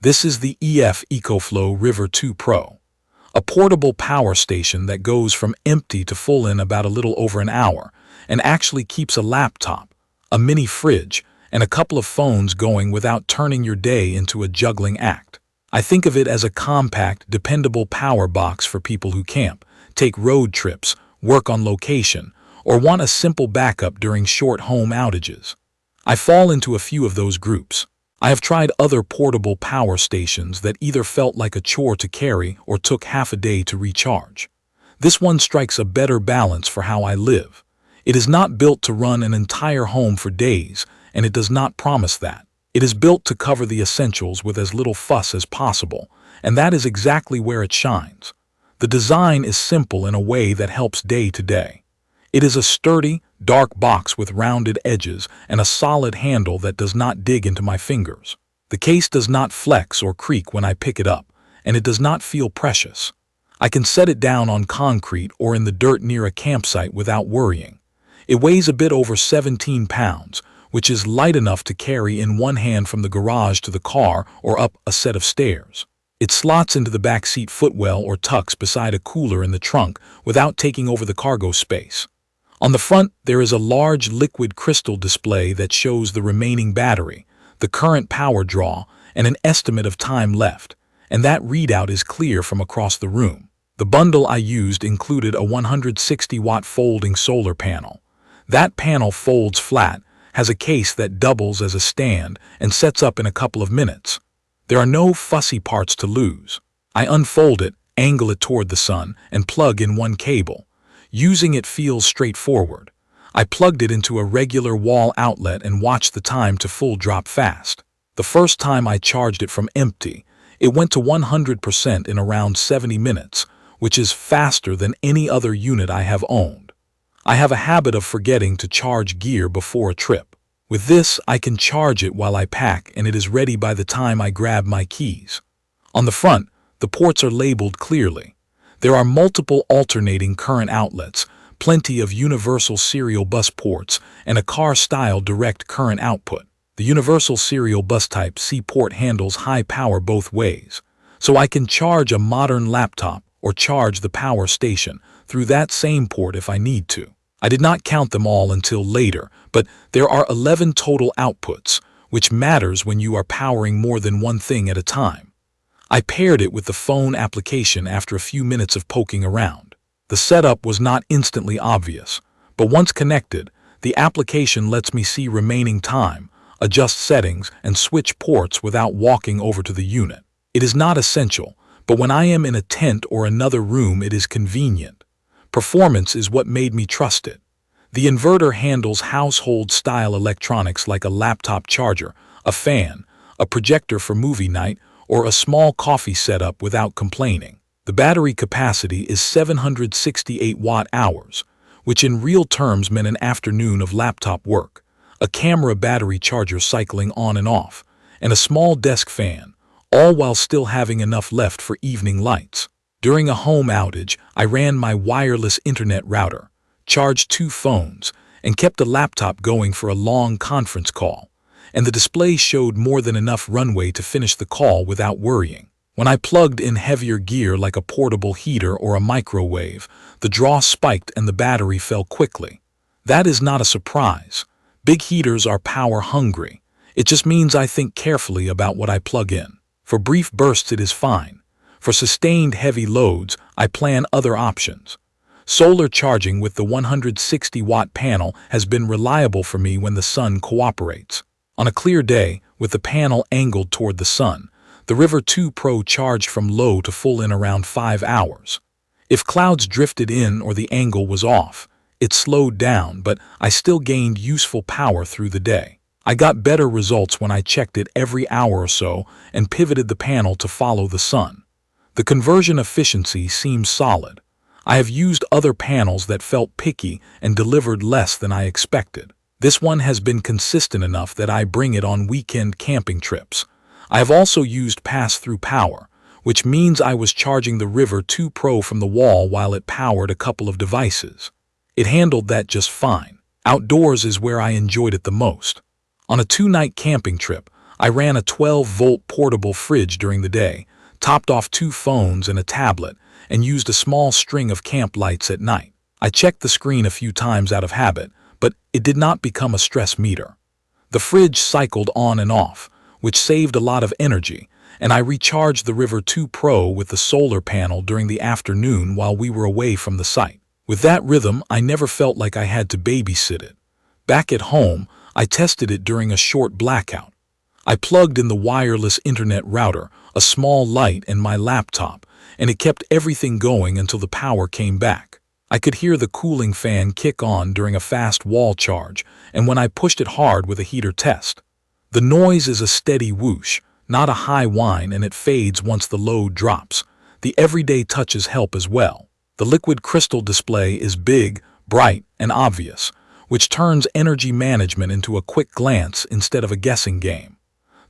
This is the ECOFLOW River 2 Pro, a portable power station that goes from empty to full in about a little over an hour and actually keeps a laptop, a mini fridge, and a couple of phones going without turning your day into a juggling act. I think of it as a compact, dependable power box for people who camp, take road trips, work on location, or want a simple backup during short home outages. I fall into a few of those groups. I have tried other portable power stations that either felt like a chore to carry or took half a day to recharge. This one strikes a better balance for how I live. It is not built to run an entire home for days, and it does not promise that. It is built to cover the essentials with as little fuss as possible, and that is exactly where it shines. The design is simple in a way that helps day to day. It is a sturdy, dark box with rounded edges and a solid handle that does not dig into my fingers. The case does not flex or creak when I pick it up, and it does not feel precious. I can set it down on concrete or in the dirt near a campsite without worrying. It weighs a bit over 17 pounds, which is light enough to carry in one hand from the garage to the car or up a set of stairs. It slots into the backseat footwell or tucks beside a cooler in the trunk without taking over the cargo space. On the front, there is a large liquid crystal display that shows the remaining battery, the current power draw, and an estimate of time left, and that readout is clear from across the room. The bundle I used included a 160-watt folding solar panel. That panel folds flat, has a case that doubles as a stand, and sets up in a couple of minutes. There are no fussy parts to lose. I unfold it, angle it toward the sun, and plug in one cable. Using it feels straightforward. I plugged it into a regular wall outlet and watched the time to full drop fast. The first time I charged it from empty, it went to 100% in around 70 minutes, which is faster than any other unit I have owned. I have a habit of forgetting to charge gear before a trip. With this, I can charge it while I pack and it is ready by the time I grab my keys. On the front, the ports are labeled clearly. There are multiple alternating current outlets, plenty of universal serial bus ports, and a car-style direct current output. The universal serial bus type C port handles high power both ways, so I can charge a modern laptop or charge the power station through that same port if I need to. I did not count them all until later, but there are 11 total outputs, which matters when you are powering more than one thing at a time. I paired it with the phone application after a few minutes of poking around. The setup was not instantly obvious, but once connected, the application lets me see remaining time, adjust settings, and switch ports without walking over to the unit. It is not essential, but when I am in a tent or another room, it is convenient. Performance is what made me trust it. The inverter handles household-style electronics like a laptop charger, a fan, a projector for movie night, or a small coffee setup without complaining. The battery capacity is 768 watt-hours, which in real terms meant an afternoon of laptop work, a camera battery charger cycling on and off, and a small desk fan, all while still having enough left for evening lights. During a home outage, I ran my wireless internet router, charged 2 phones, and kept the laptop going for a long conference call, and the display showed more than enough runway to finish the call without worrying. When I plugged in heavier gear like a portable heater or a microwave, the draw spiked and the battery fell quickly. That is not a surprise. Big heaters are power hungry. It just means I think carefully about what I plug in. For brief bursts it is fine. For sustained heavy loads, I plan other options. Solar charging with the 160-watt panel has been reliable for me when the sun cooperates. On a clear day, with the panel angled toward the sun, the River 2 Pro charged from low to full in around 5 hours. If clouds drifted in or the angle was off, it slowed down, but I still gained useful power through the day. I got better results when I checked it every hour or so and pivoted the panel to follow the sun. The conversion efficiency seems solid. I have used other panels that felt picky and delivered less than I expected. This one has been consistent enough that I bring it on weekend camping trips. I have also used pass-through power, which means I was charging the River 2 Pro from the wall while it powered a couple of devices. It handled that just fine. Outdoors is where I enjoyed it the most. On a 2-night camping trip, I ran a 12-volt portable fridge during the day, topped off 2 phones and a tablet, and used a small string of camp lights at night. I checked the screen a few times out of habit, but it did not become a stress meter. The fridge cycled on and off, which saved a lot of energy, and I recharged the River 2 Pro with the solar panel during the afternoon while we were away from the site. With that rhythm, I never felt like I had to babysit it. Back at home, I tested it during a short blackout. I plugged in the wireless internet router, a small light, and my laptop, and it kept everything going until the power came back. I could hear the cooling fan kick on during a fast wall charge, and when I pushed it hard with a heater test. The noise is a steady whoosh, not a high whine, and it fades once the load drops. The everyday touches help as well. The liquid crystal display is big, bright, and obvious, which turns energy management into a quick glance instead of a guessing game.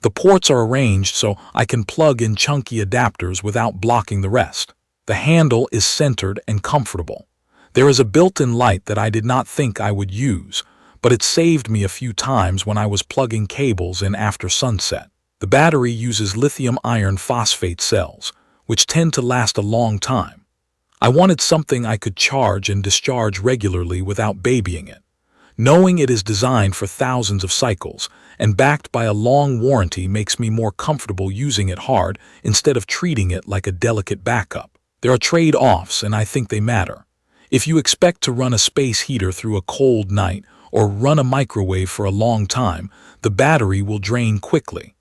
The ports are arranged so I can plug in chunky adapters without blocking the rest. The handle is centered and comfortable. There is a built-in light that I did not think I would use, but it saved me a few times when I was plugging cables in after sunset. The battery uses lithium iron phosphate cells, which tend to last a long time. I wanted something I could charge and discharge regularly without babying it. Knowing it is designed for thousands of cycles and backed by a long warranty makes me more comfortable using it hard instead of treating it like a delicate backup. There are trade-offs, and I think they matter. If you expect to run a space heater through a cold night or run a microwave for a long time, the battery will drain quickly.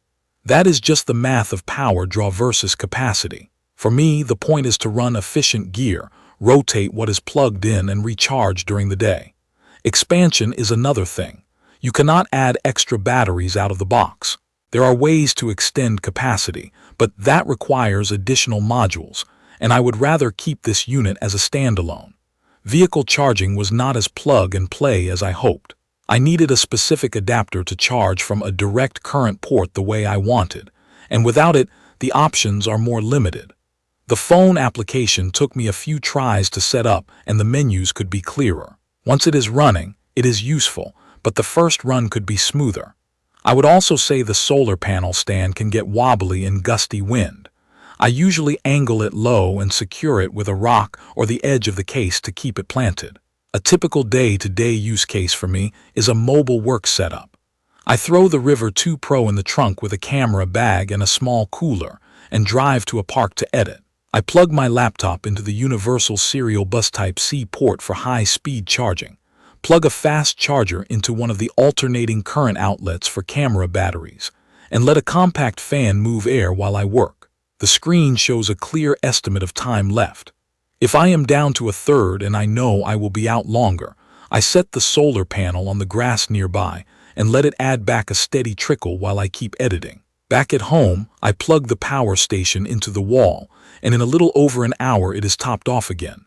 That is just the math of power draw versus capacity. For me, the point is to run efficient gear, rotate what is plugged in, and recharge during the day. Expansion is another thing. You cannot add extra batteries out of the box. There are ways to extend capacity, but that requires additional modules, and I would rather keep this unit as a standalone. Vehicle charging was not as plug-and-play as I hoped. I needed a specific adapter to charge from a direct current port the way I wanted, and without it, the options are more limited. The phone application took me a few tries to set up, and the menus could be clearer. Once it is running, it is useful, but the first run could be smoother. I would also say the solar panel stand can get wobbly in gusty wind. I usually angle it low and secure it with a rock or the edge of the case to keep it planted. A typical day-to-day use case for me is a mobile work setup. I throw the River 2 Pro in the trunk with a camera bag and a small cooler and drive to a park to edit. I plug my laptop into the universal serial bus Type-C port for high-speed charging, plug a fast charger into one of the alternating current outlets for camera batteries, and let a compact fan move air while I work. The screen shows a clear estimate of time left. If I am down to a third and I know I will be out longer, I set the solar panel on the grass nearby and let it add back a steady trickle while I keep editing. Back at home, I plug the power station into the wall, and in a little over an hour it is topped off again.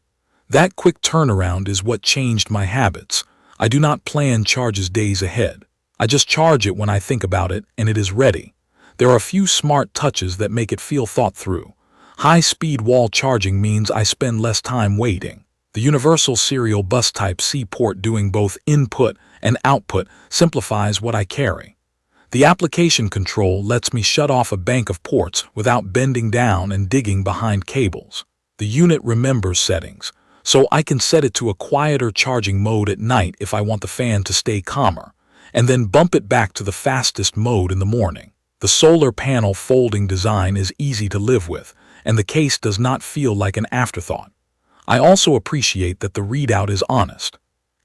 That quick turnaround is what changed my habits. I do not plan charges days ahead. I just charge it when I think about it, and it is ready. There are a few smart touches that make it feel thought through. High-speed wall charging means I spend less time waiting. The universal serial bus Type-C port doing both input and output simplifies what I carry. The application control lets me shut off a bank of ports without bending down and digging behind cables. The unit remembers settings, so I can set it to a quieter charging mode at night if I want the fan to stay calmer, and then bump it back to the fastest mode in the morning. The solar panel folding design is easy to live with, and the case does not feel like an afterthought. I also appreciate that the readout is honest.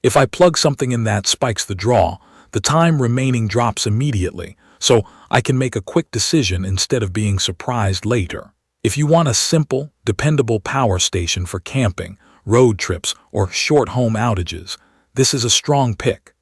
If I plug something in that spikes the draw, the time remaining drops immediately, so I can make a quick decision instead of being surprised later. If you want a simple, dependable power station for camping, road trips, or short home outages, this is a strong pick.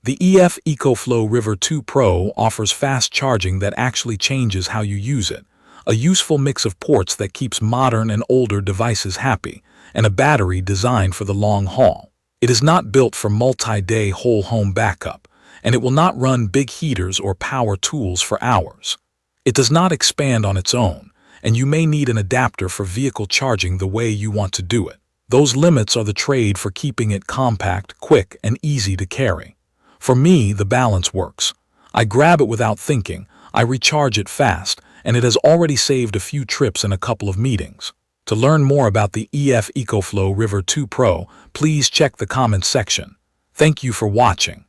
The ECOFLOW River 2 Pro offers fast charging that actually changes how you use it, a useful mix of ports that keeps modern and older devices happy, and a battery designed for the long haul. It is not built for multi-day whole home backup, and it will not run big heaters or power tools for hours. It does not expand on its own, and you may need an adapter for vehicle charging the way you want to do it. Those limits are the trade for keeping it compact, quick, and easy to carry. For me, the balance works. I grab it without thinking, I recharge it fast, and it has already saved a few trips and a couple of meetings. To learn more about the ECOFLOW River 2 Pro, please check the comments section. Thank you for watching.